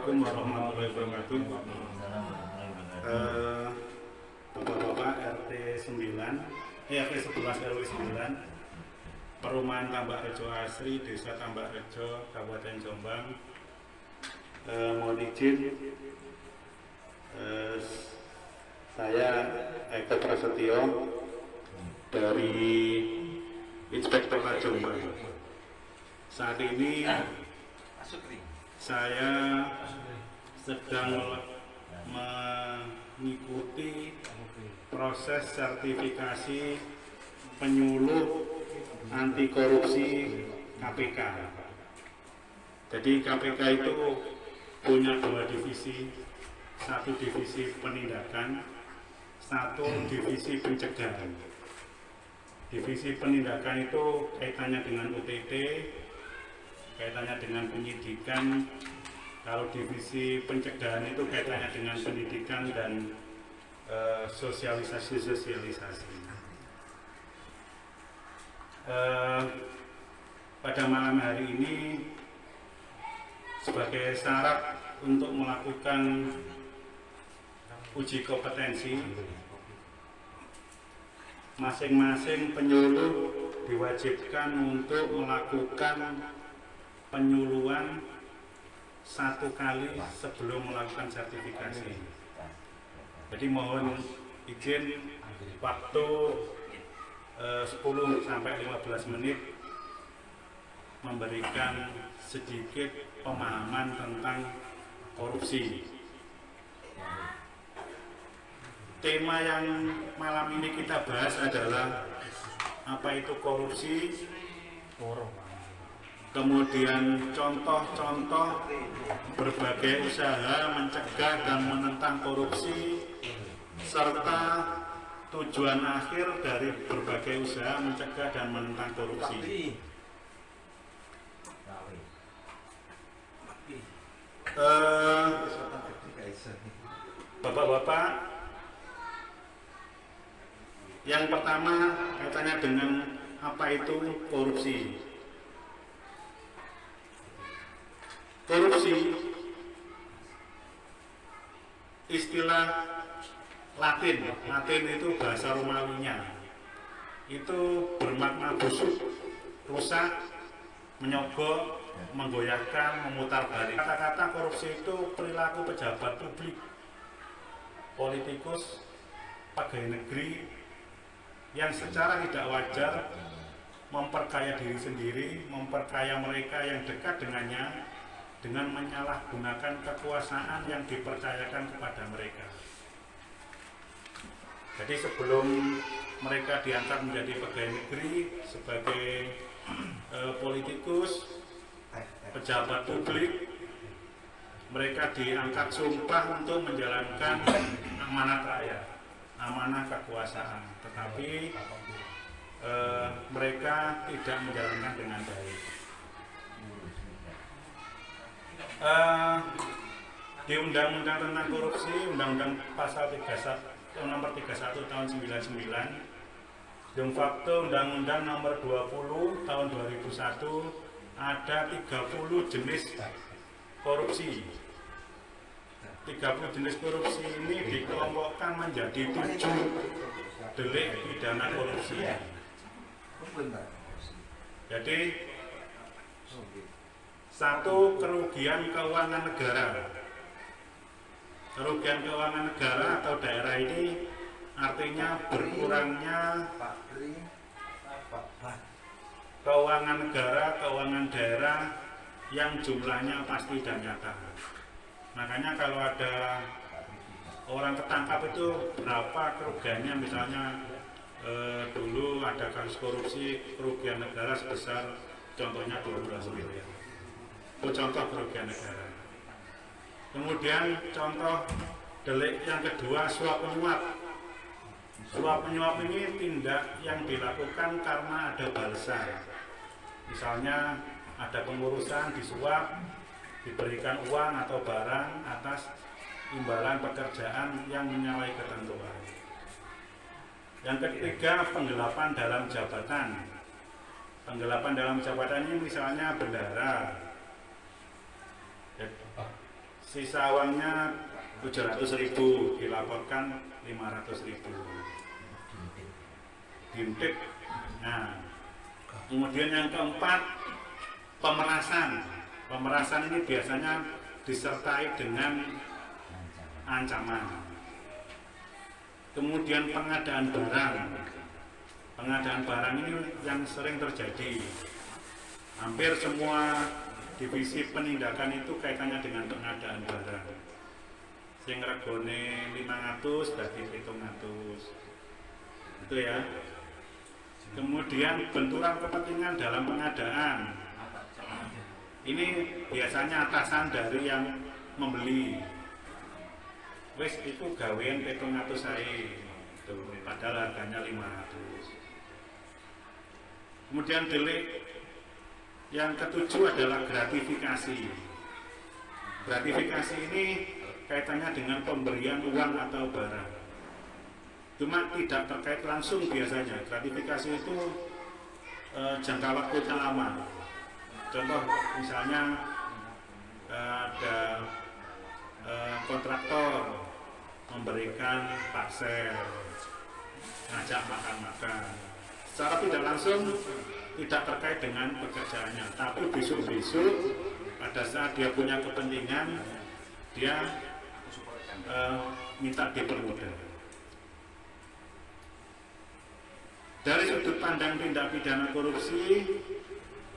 Assalamualaikum warahmatullahi wabarakatuh. Bapak-bapak RT 9, RT 11 RW 9, Perumahan Tambak Rejo Asri, Desa Tambak Rejo, Kabupaten Jombang. Mohon izin, saya Eko Prasetyo dari Inspektorat Jombang. Saat ini saya sedang mengikuti proses sertifikasi penyuluh anti korupsi KPK. Jadi KPK itu punya dua divisi, satu divisi penindakan, satu divisi pencegahan. Divisi penindakan itu kaitannya dengan UTT, kaitannya dengan penyidikan. Kalau divisi pencegahan itu kaitannya dengan pendidikan dan sosialisasi. Pada malam hari ini sebagai syarat untuk melakukan uji kompetensi, masing-masing penyuluh diwajibkan untuk melakukan penyuluhan 1 kali sebelum melakukan sertifikasi. Jadi mohon izin waktu 10 sampai 15 menit memberikan sedikit pemahaman tentang korupsi. Tema yang malam ini kita bahas adalah apa itu korupsi, kemudian contoh-contoh berbagai usaha mencegah dan menentang korupsi, serta tujuan akhir dari berbagai usaha mencegah dan menentang korupsi. Bapak-bapak, yang pertama kaitannya dengan apa itu korupsi. Korupsi istilah Latin itu bahasa Romawinya, itu bermakna busuk, rusak, menyogok, menggoyahkan, memutar-balik. Kata-kata korupsi itu perilaku pejabat publik, politikus, pegawai negeri yang secara tidak wajar memperkaya diri sendiri, memperkaya mereka yang dekat dengannya dengan menyalahgunakan kekuasaan yang dipercayakan kepada mereka. Jadi sebelum mereka diangkat menjadi pegawai negeri, sebagai politikus, pejabat publik, mereka diangkat sumpah untuk menjalankan amanat rakyat, amanah kekuasaan, tetapi mereka tidak menjalankan dengan baik. Di Undang-Undang tentang Korupsi, Undang-Undang Pasal 31 Nomor 31 Tahun 99, de facto Undang-Undang Nomor 20 Tahun 2001, ada 30 jenis korupsi. 30 jenis korupsi ini dikelompokkan menjadi 7 delik pidana korupsi. Jadi, 1, kerugian keuangan negara. Kerugian keuangan negara atau daerah ini artinya berkurangnya keuangan negara, keuangan daerah yang jumlahnya pasti dan nyata. Makanya kalau ada orang ketangkap itu berapa kerugiannya, misalnya dulu ada kasus korupsi, kerugian negara sebesar contohnya 12 miliar. Itu contoh kerugian negara. Kemudian contoh delik yang kedua, suap menyuap. Suap menyuap ini tindak yang dilakukan karena ada balasan. Misalnya ada pengurusan disuap, diberikan uang atau barang atas imbalan pekerjaan yang menyalahi ketentuan. Yang ketiga, penggelapan dalam jabatan. Penggelapan dalam jabatan ini misalnya bendahara, sisa uangnya 700.000, dilaporkan 500.000. Diintip. Nah, kemudian yang keempat, pemerasan. Pemerasan ini biasanya disertai dengan ancaman. Kemudian pengadaan barang. Pengadaan barang ini yang sering terjadi. Hampir semua divisi penindakan itu kaitannya dengan pengadaan barang. Sing regone 500 dadi 700. Itu ya. Kemudian benturan kepentingan dalam pengadaan. Ini biasanya atasan dari yang membeli. Wes itu gawean 700 sae. Padahal harganya 500. Kemudian delik yang ketujuh adalah gratifikasi. Gratifikasi ini kaitannya dengan pemberian uang atau barang. Cuma tidak terkait langsung biasanya. Gratifikasi itu jangka waktunya lama. Contoh misalnya ada kontraktor memberikan parcel, ngajak makan-makan. Secara tidak langsung tidak terkait dengan pekerjaannya, tapi besok-besok pada saat dia punya kepentingan, dia minta dipermudah. Dari sudut pandang tindak pidana korupsi,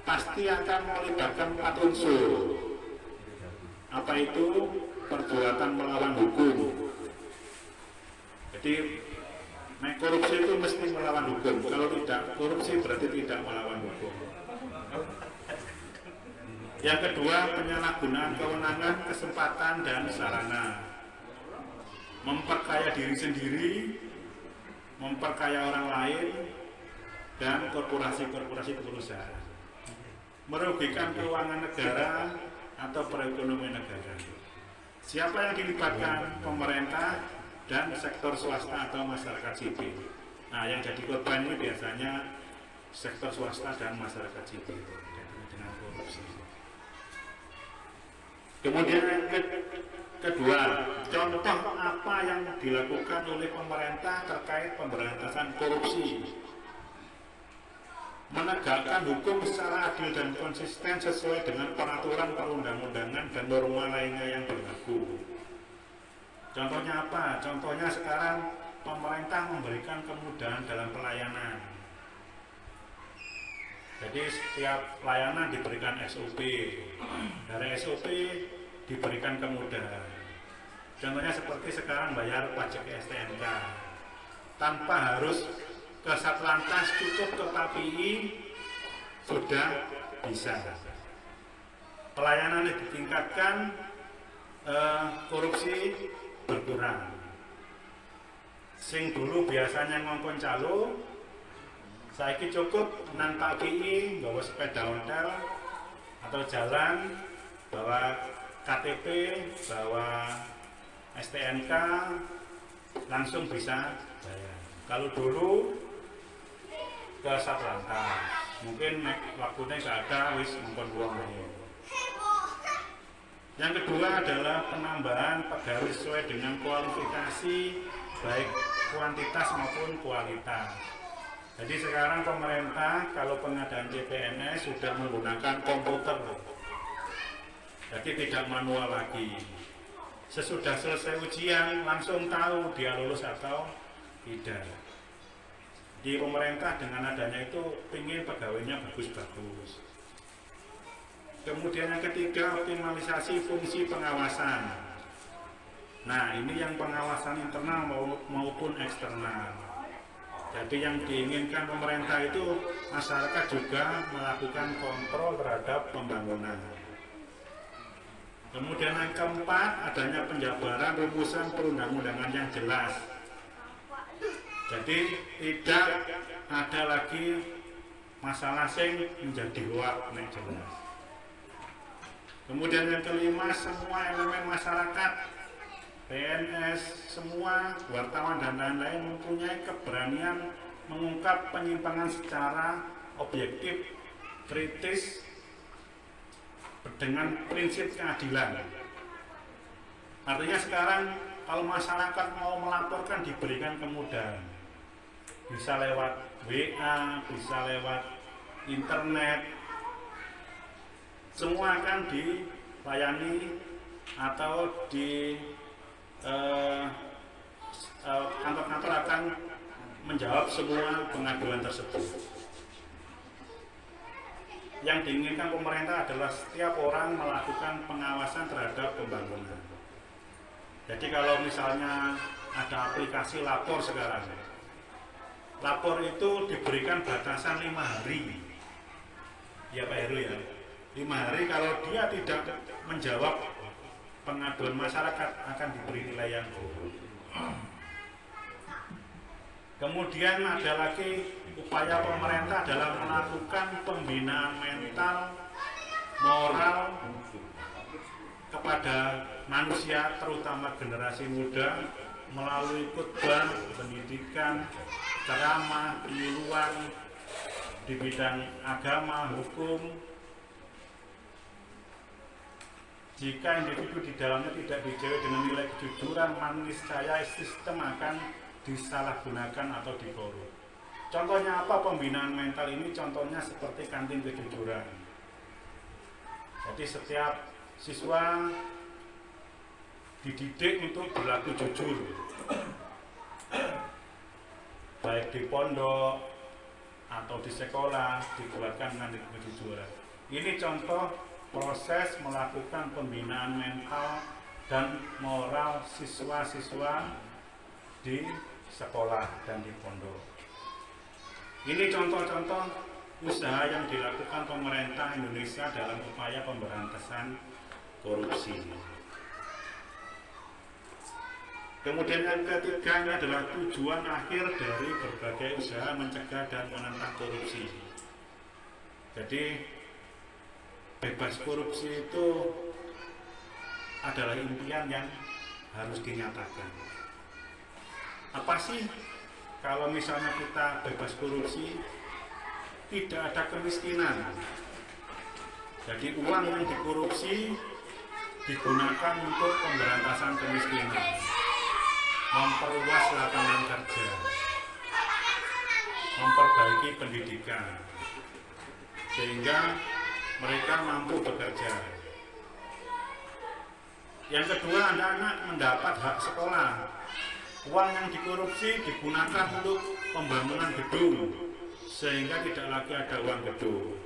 pasti akan melibatkan 4 unsur. Apa itu? Perbuatan melawan hukum. Jadi, korupsi itu mesti melawan hukum. Kalau tidak korupsi berarti tidak melawan hukum. Yang kedua, penyalahgunaan kewenangan, kesempatan, dan sarana. Memperkaya diri sendiri, memperkaya orang lain, dan korporasi-korporasi perusahaan. Merugikan keuangan negara atau perekonomian negara. Siapa yang dilibatkan? Pemerintah dan sektor swasta atau masyarakat sipil. Nah, yang jadi korban ini biasanya sektor swasta dan masyarakat sipil dengan korupsi. Kemudian yang kedua, contoh apa yang dilakukan oleh pemerintah terkait pemberantasan korupsi. Menegakkan hukum secara adil dan konsisten sesuai dengan peraturan perundang-undangan dan norma lainnya yang berlaku. Contohnya apa? Contohnya sekarang pemerintah memberikan kemudahan dalam pelayanan. Jadi setiap pelayanan diberikan SOP. Dari SOP diberikan kemudahan. Contohnya seperti sekarang bayar pajak STNK. Tanpa harus ke Satlantas, cukup ke KPI sudah bisa. Pelayanan ditingkatkan, korupsi berkurang. Sing dulu biasanya ngongkon calo, saiki cukup nang KPI bawa sepeda ontel atau jalan, bawa KTP, bawa STNK, langsung bisa bayar. Kalau dulu ke Satlantas, mungkin waktunya nggak ada, wis ngongkon uang lain. Yang kedua adalah penambahan pegawai sesuai dengan kualifikasi, baik kuantitas maupun kualitas. Jadi sekarang pemerintah kalau pengadaan CPNS sudah menggunakan komputer, jadi tidak manual lagi. Sesudah selesai ujian langsung tahu dia lulus atau tidak. Di pemerintah dengan adanya itu ingin pegawainya bagus-bagus. Kemudian yang ketiga, optimalisasi fungsi pengawasan. Nah, ini yang pengawasan internal maupun eksternal. Jadi yang diinginkan pemerintah itu masyarakat juga melakukan kontrol terhadap pembangunan. Kemudian yang keempat, adanya penjabaran rumusan perundang-undangan yang jelas. Jadi tidak ada lagi masalah sing menjadi hoak nek jelas. Kemudian yang kelima, semua elemen masyarakat, PNS, semua wartawan dan lain-lain mempunyai keberanian mengungkap penyimpangan secara objektif, kritis, dengan prinsip keadilan. Artinya sekarang kalau masyarakat mau melaporkan diberikan kemudahan, bisa lewat WA, bisa lewat internet, semua akan dilayani atau di kantor-kantor akan menjawab semua pengaduan tersebut. Yang diinginkan pemerintah adalah setiap orang melakukan pengawasan terhadap pembangunan. Jadi kalau misalnya ada aplikasi lapor sekarang, lapor itu diberikan batasan 5 hari. Ya Pak Heru ya, 5 hari kalau dia tidak menjawab pengaduan masyarakat akan diberi nilai yang buruk. Kemudian ada lagi upaya pemerintah dalam melakukan pembinaan mental, moral kepada manusia, terutama generasi muda, melalui khutbah, pendidikan, ceramah, penyuluhan di bidang agama, hukum. Jika individu di dalamnya tidak dijawab dengan nilai kejujuran, niscaya sistem akan disalahgunakan atau dikorup. Contohnya apa pembinaan mental ini? Contohnya seperti kantin kejujuran. Jadi setiap siswa dididik untuk berlaku jujur, baik di pondok atau di sekolah dibuatkan kantin kejujuran. Ini contoh proses melakukan pembinaan mental dan moral siswa-siswa di sekolah dan di pondok. Ini contoh-contoh usaha yang dilakukan pemerintah Indonesia dalam upaya pemberantasan korupsi. Kemudian yang ketiga ini adalah tujuan akhir dari berbagai usaha mencegah dan menentang korupsi. Jadi bebas korupsi itu adalah impian yang harus dinyatakan. Apa sih kalau misalnya kita bebas korupsi? Tidak ada kemiskinan. Jadi uang yang dikorupsi digunakan untuk pemberantasan kemiskinan, memperluas lapangan kerja, memperbaiki pendidikan, sehingga mereka mampu bekerja. Yang kedua, anak-anak mendapat hak sekolah. Uang yang dikorupsi digunakan untuk pembangunan gedung, sehingga tidak lagi ada uang gedung.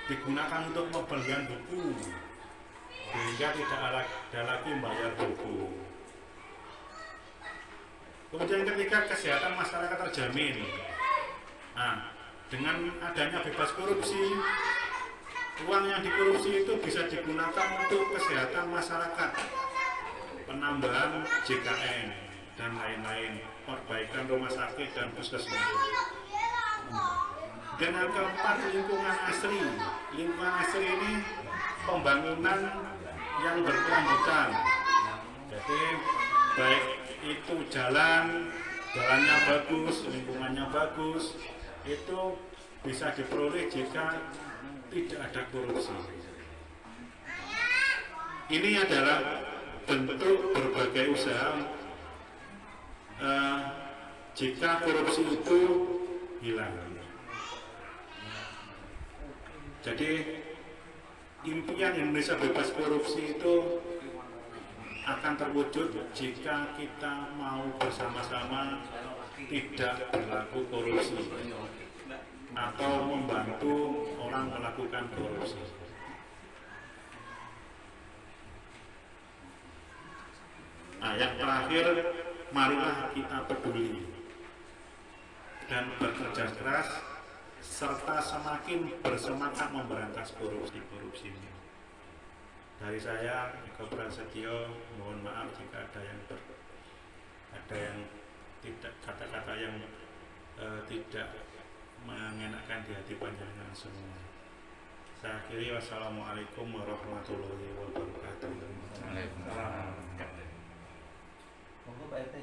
Digunakan untuk pembelian buku, sehingga tidak ada lagi membayar buku. Kemudian ketiga, kesehatan masyarakat terjamin. Nah, dengan adanya bebas korupsi, uang yang dikorupsi itu bisa digunakan untuk kesehatan masyarakat, penambahan JKN dan lain-lain, perbaikan rumah sakit dan puskesmas. Dan yang keempat, lingkungan asri. Lingkungan asri ini pembangunan yang berkelanjutan. Jadi baik itu jalannya bagus, lingkungannya bagus, itu bisa diperoleh jika tidak ada korupsi. Ini adalah bentuk berbagai usaha jika korupsi itu hilang. Jadi impian Indonesia bebas korupsi itu akan terwujud jika kita mau bersama-sama tidak berlaku korupsi atau membantu orang melakukan korupsi. Nah, yang terakhir, marilah kita peduli dan bekerja keras serta semakin bersemangat memberantas korupsi ini. Dari saya, Eko Prasetyo, mohon maaf jika ada yang tidak, kata-kata yang tidak mengenakan di hati panjenengan semua. Saya akhiri, wassalamualaikum warahmatullahi wabarakatuh. Waalaikumsalam. Monggo Pak RT.